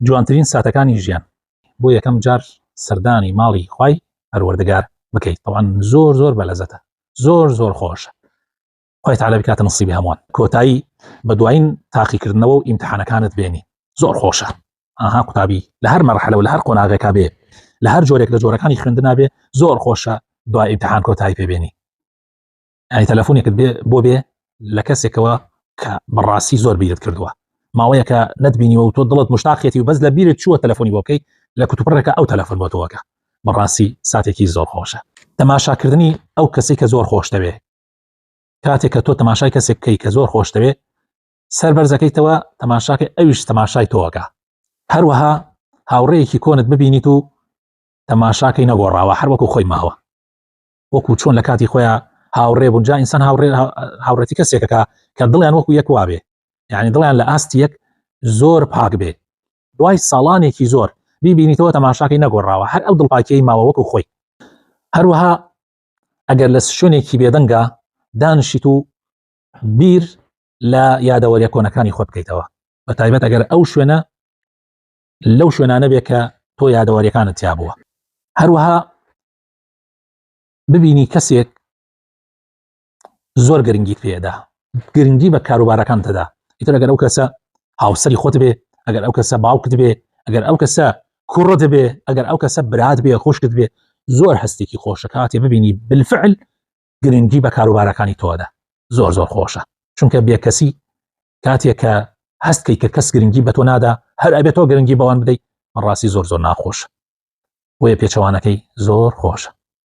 جوانترین ساتەکانی ژیان بۆ یەکەم جار سەردانی ماڵی خوای پەروەردگار بکەیت. طبعاً زۆر بەلەزەتە، زۆر خۆشە. خوای تعالی بکاتە نصیبی هەمووان. کۆتایی بە دوایین تاقیکردنەوە و ئیمتحانەکانت بێنی زۆر خۆشە. ئاها قوتابی لە هەر مەرحلە و لە هەر قۆناغێکا بێ، لە هەر جۆرێک لە جۆرەکانی خوێندنا بێ زۆر خۆشە دوای ئیمتحان کۆتایی پێبێنی. ئەی تەلەفۆنێکت بۆ بێ لە کەسێکەوە کە بەڕاستی زۆر بیرت کردووە، ماوەیە کە نەتبینیوە و تۆ دڵت مشتاقێتی و بەس لە بیرت چووە تەلەفۆنی بۆ بکەی لە کتوپڕێکە ئەو تەلەفۆن بۆ تۆوەکە. بەڕاستی ساتێکی زۆر خۆشە. تەماشاکردنی ئەو کەسێک کە زۆر خۆش دەوێ، کاتێک کە تۆ تەماشای کەسێک بکەی کە زۆر خۆش دەوێ، سەر بەرزەکەیتەوە تەماشاکە ئەویش تەماشای تۆوەکە. هەروەها هاوڕێیەکی کۆنت ببینیت و تەماشاکەی نەگۆڕاوە، هەر وەکو خۆی ماوە، وەکو چۆن لە کاتی خۆیان هاوڕێ بوون. جا ئینسان هاوڕێتی کەسێکەکە کە دڵیان وەکو یەک وابێ، یعنی دڵیان لە ئاستی یەک زۆر پاک بێ، دوای ساڵانێکی زۆر بیبینیتەوە تەماشاکەی نەگۆڕاوە، هەر ئەو دڵپاکیەی ماوە وەکو خۆی. هەروەها ئەگەر لە شوێنێکی بێدەنگە دانیشیت و بیر لە یادەوەریە کۆنەکانی خۆت بکەیتەوە، بە تایبەت ئەگەر ئەو شوێنە لەو شوێنانە بێ کە تۆ یادەوەریەکانت تیا بووە. هەروەها ببینی کەسێک زۆر گرنگیت پێدا، گرنگی بە کاروبارەکان تەدا، ئیتر ئەگەر ئەو کەسە هاوسەری خۆت بێ، ئەگەر ئەو کەسە باوکت بێ، ئەگەر ئەو کەسە کوڕت بێ، ئەگەر ئەو کەسە برات بێ، خوشکت بێ، زۆر هەستێکی خۆشە کاتێ ببینی بالفعل گرنگی بە کاروبارەکانی تۆدا. زۆر خۆشە، چونکە بێکەسی کاتێک کە هەستکەی کە کەس گرنگی بە تۆ نادا، هەر ئەبێت تۆ گرنگی بەوان بدەیت، بەڕاستی زۆر ناخۆشە. بۆیە پێچەوانەکەی زۆر خۆشە.